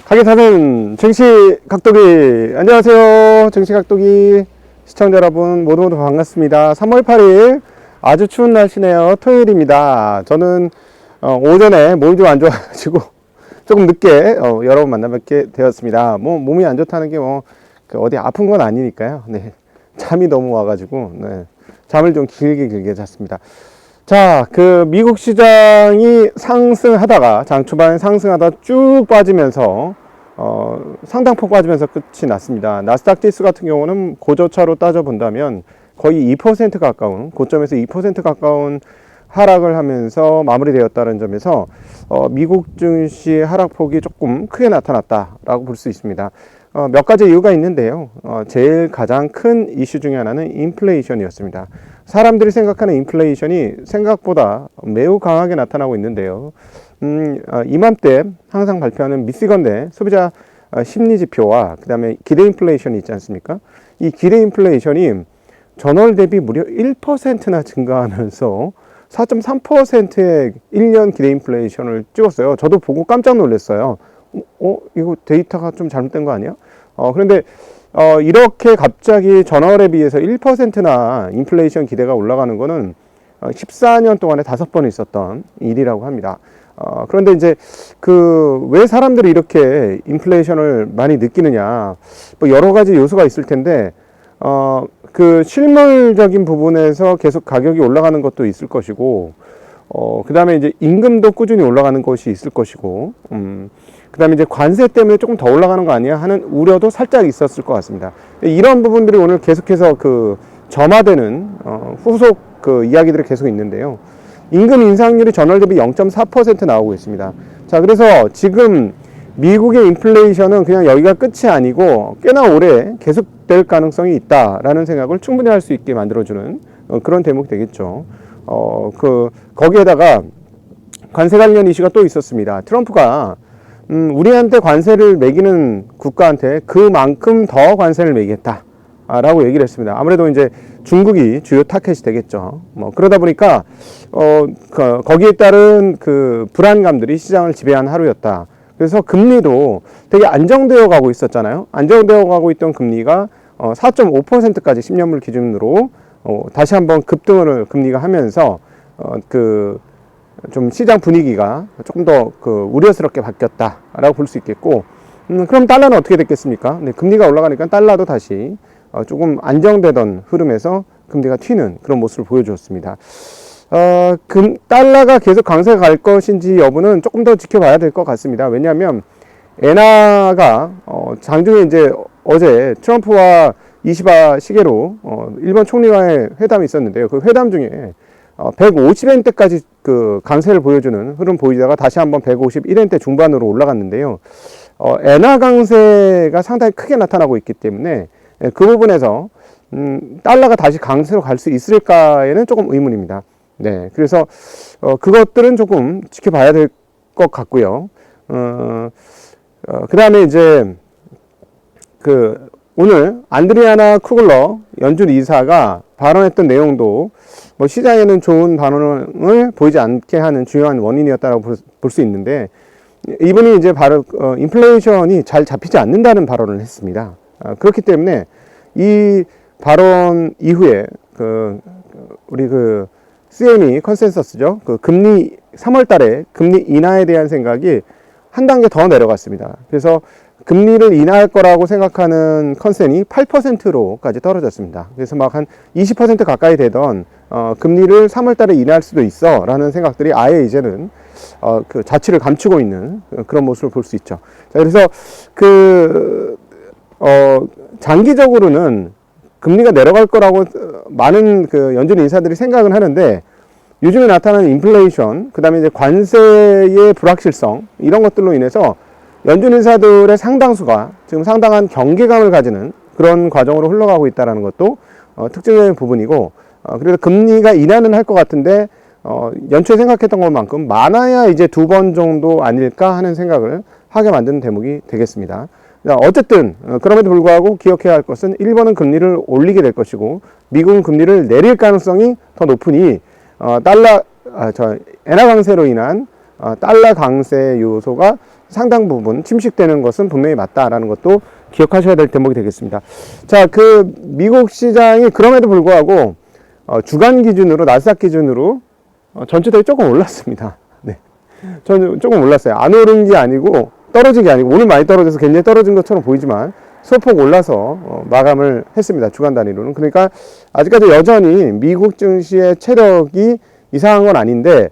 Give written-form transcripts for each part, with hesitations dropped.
가게 사는 증시각도기, 안녕하세요. 증시각도기 시청자 여러분 모두 반갑습니다. 3월 8일 아주 추운 날씨네요. 토요일입니다. 저는 오전에 몸이 좀 안 좋아가지고 조금 늦게 여러분 만나뵙게 되었습니다. 몸이 안 좋다는 게 어디 아픈 건 아니니까요. 네, 잠이 너무 와가지고 잠을 좀 길게 잤습니다. 자, 미국 시장이 상승하다가, 장 초반에 상승하다 쭉 빠지면서, 상당폭 빠지면서 끝이 났습니다. 나스닥 지수 같은 경우는 고저차로 따져본다면 거의 2% 가까운, 고점에서 2% 가까운 하락을 하면서 마무리되었다는 점에서, 미국 증시 하락폭이 조금 크게 나타났다라고 볼 수 있습니다. 몇 가지 이유가 있는데요. 제일 가장 큰 이슈 중에 하나는 인플레이션이었습니다. 사람들이 생각하는 인플레이션이 생각보다 매우 강하게 나타나고 있는데요. 이맘때 항상 발표하는 미시건대 소비자 심리지표와 그 다음에 기대 인플레이션이 있지 않습니까? 이 기대 인플레이션이 전월 대비 무려 1%나 증가하면서 4.3%의 1년 기대 인플레이션을 찍었어요. 저도 보고 깜짝 놀랐어요. 이거 데이터가 좀 잘못된 거 아니야? 그런데 이렇게 갑자기 전월에 비해서 1%나 인플레이션 기대가 올라가는 거는 14년 동안에 5번 있었던 일이라고 합니다. 그런데 이제 왜 사람들이 이렇게 인플레이션을 많이 느끼느냐, 여러 가지 요소가 있을 텐데, 실물적인 부분에서 계속 가격이 올라가는 것도 있을 것이고, 그 다음에 이제 임금도 꾸준히 올라가는 것이 있을 것이고, 그 다음에 이제 관세 때문에 조금 더 올라가는 거 아니야 하는 우려도 살짝 있었을 것 같습니다. 이런 부분들이 오늘 계속해서 점화되는, 후속 이야기들이 계속 있는데요. 임금 인상률이 전월 대비 0.4% 나오고 있습니다. 자, 그래서 지금 미국의 인플레이션은 그냥 여기가 끝이 아니고 꽤나 오래 계속될 가능성이 있다라는 생각을 충분히 할 수 있게 만들어주는 그런 대목이 되겠죠. 거기에다가 관세 관련 이슈가 또 있었습니다. 트럼프가 우리한테 관세를 매기는 국가한테 그만큼 더 관세를 매기겠다라고 얘기를 했습니다. 아무래도 이제 중국이 주요 타켓이 되겠죠. 그러다 보니까 거기에 따른 불안감들이 시장을 지배한 하루였다. 그래서 금리도 되게 안정되어 가고 있었잖아요. 안정되어 가고 있던 금리가 4.5%까지 10년물 기준으로 다시 한번 급등을 금리가 하면서 좀 시장 분위기가 조금 더 우려스럽게 바뀌었다라고 볼 수 있겠고, 그럼 달러는 어떻게 됐겠습니까? 네, 금리가 올라가니까 달러도 다시 조금 안정되던 흐름에서 금리가 튀는 그런 모습을 보여주었습니다. 달러가 계속 강세가 갈 것인지 여부는 조금 더 지켜봐야 될 것 같습니다. 왜냐하면 엔화가 장중에 이제 어제 트럼프와 이시바 시게로 일본 총리와의 회담이 있었는데요. 그 회담 중에 150엔대까지 강세를 보여주는 흐름 보이다가 다시 한번 151엔대 중반으로 올라갔는데요. 엔화 강세가 상당히 크게 나타나고 있기 때문에 그 부분에서 달러가 다시 강세로 갈 수 있을까에는 조금 의문입니다. 네, 그래서 그것들은 조금 지켜봐야 될 것 같고요. 그 다음에 이제 오늘 안드리아나 쿠글러 연준 이사가 발언했던 내용도 시장에는 좋은 반응을 보이지 않게 하는 중요한 원인이었다고 볼 수 있는데, 이분이 이제 바로 인플레이션이 잘 잡히지 않는다는 발언을 했습니다. 그렇기 때문에 이 발언 이후에 우리 CME 컨센서스죠. 금리 3월 달에 금리 인하에 대한 생각이 한 단계 더 내려갔습니다. 그래서 금리를 인하할 거라고 생각하는 컨센이 8%로까지 떨어졌습니다. 그래서 막 한 20% 가까이 되던 금리를 3월 달에 인하할 수도 있어 라는 생각들이 아예 이제는 자취를 감추고 있는 그런 모습을 볼 수 있죠. 자, 그래서 장기적으로는 금리가 내려갈 거라고 많은 연준 인사들이 생각은 하는데, 요즘에 나타나는 인플레이션, 그 다음에 이제 관세의 불확실성, 이런 것들로 인해서 연준 인사들의 상당수가 지금 상당한 경계감을 가지는 그런 과정으로 흘러가고 있다는 것도 특징적인 부분이고, 그래서 금리가 인하는 할 것 같은데 연초에 생각했던 것만큼 많아야 이제 2번 정도 아닐까 하는 생각을 하게 만드는 대목이 되겠습니다. 어쨌든 그럼에도 불구하고 기억해야 할 것은 일본은 금리를 올리게 될 것이고 미국은 금리를 내릴 가능성이 더 높으니 엔화 강세로 인한 달러 강세 요소가 상당 부분 침식되는 것은 분명히 맞다라는 것도 기억하셔야 될 대목이 되겠습니다. 자, 그 미국 시장이 그럼에도 불구하고 주간 기준으로 나스닥 기준으로 전체적으로 조금 올랐습니다. 네, 저는 조금 올랐어요. 안 오른 게 아니고 떨어진 게 아니고, 오늘 많이 떨어져서 굉장히 떨어진 것처럼 보이지만 소폭 올라서 마감을 했습니다. 주간 단위로는. 그러니까 아직까지 여전히 미국 증시의 체력이 이상한 건 아닌데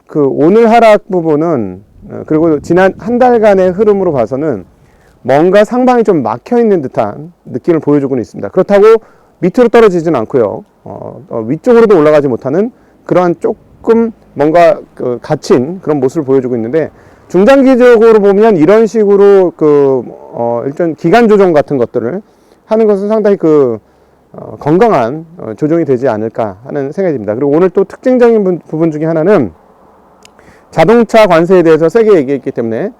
그 오늘 하락 부분은 그리고 지난 한 달간의 흐름으로 봐서는 뭔가 상방이 좀 막혀 있는 듯한 느낌을 보여주고는 있습니다. 그렇다고 밑으로 떨어지진 않고요. 위쪽으로도 올라가지 못하는 그러한 조금 뭔가 갇힌 그런 모습을 보여주고 있는데, 중장기적으로 보면 이런 식으로 일단 기간 조정 같은 것들을 하는 것은 상당히 건강한 조정이 되지 않을까 하는 생각이 듭니다. 그리고 오늘 또 특징적인 부분 중에 하나는 자동차 관세에 대해서 세게 얘기했기 때문에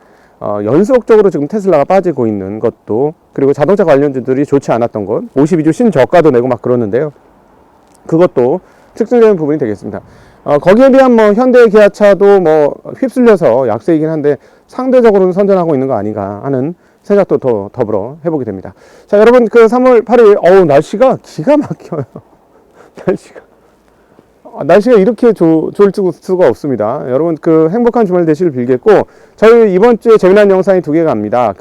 연속적으로 지금 테슬라가 빠지고 있는 것도, 그리고 자동차 관련주들이 좋지 않았던 것, 52주 신저가도 내고 막 그러는데요. 그것도 특징적인 부분이 되겠습니다. 거기에 비한 뭐 현대 기아차도 뭐 휩쓸려서 약세이긴 한데 상대적으로는 선전하고 있는 거 아닌가 하는 생각도 더 더불어 해보게 됩니다. 자, 여러분, 3월 8일 날씨가 기가 막혀요. 날씨가 이렇게 좋을 수가 없습니다. 여러분, 행복한 주말 되시길 빌겠고, 저희 이번 주에 재미난 영상이 2개가 갑니다.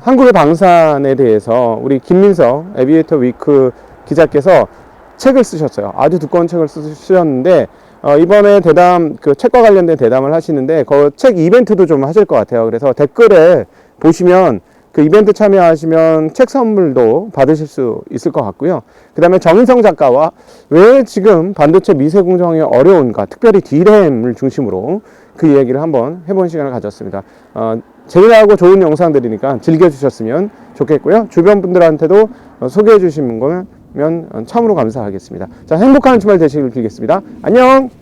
한국의 방산에 대해서 우리 김민석 에비에이터 위크 기자께서 책을 쓰셨어요. 아주 두꺼운 책을 쓰셨는데, 이번에 대담, 책과 관련된 대담을 하시는데, 책 이벤트도 좀 하실 것 같아요. 그래서 댓글에 보시면 그 이벤트 참여하시면 책 선물도 받으실 수 있을 것 같고요. 그 다음에 정인성 작가와 왜 지금 반도체 미세 공정이 어려운가, 특별히 D램을 중심으로 그 이야기를 한번 해본 시간을 가졌습니다. 재미나고 좋은 영상들이니까 즐겨주셨으면 좋겠고요. 주변 분들한테도 소개해 주시는 거면 참으로 감사하겠습니다. 자, 행복한 주말 되시길 빌겠습니다. 안녕!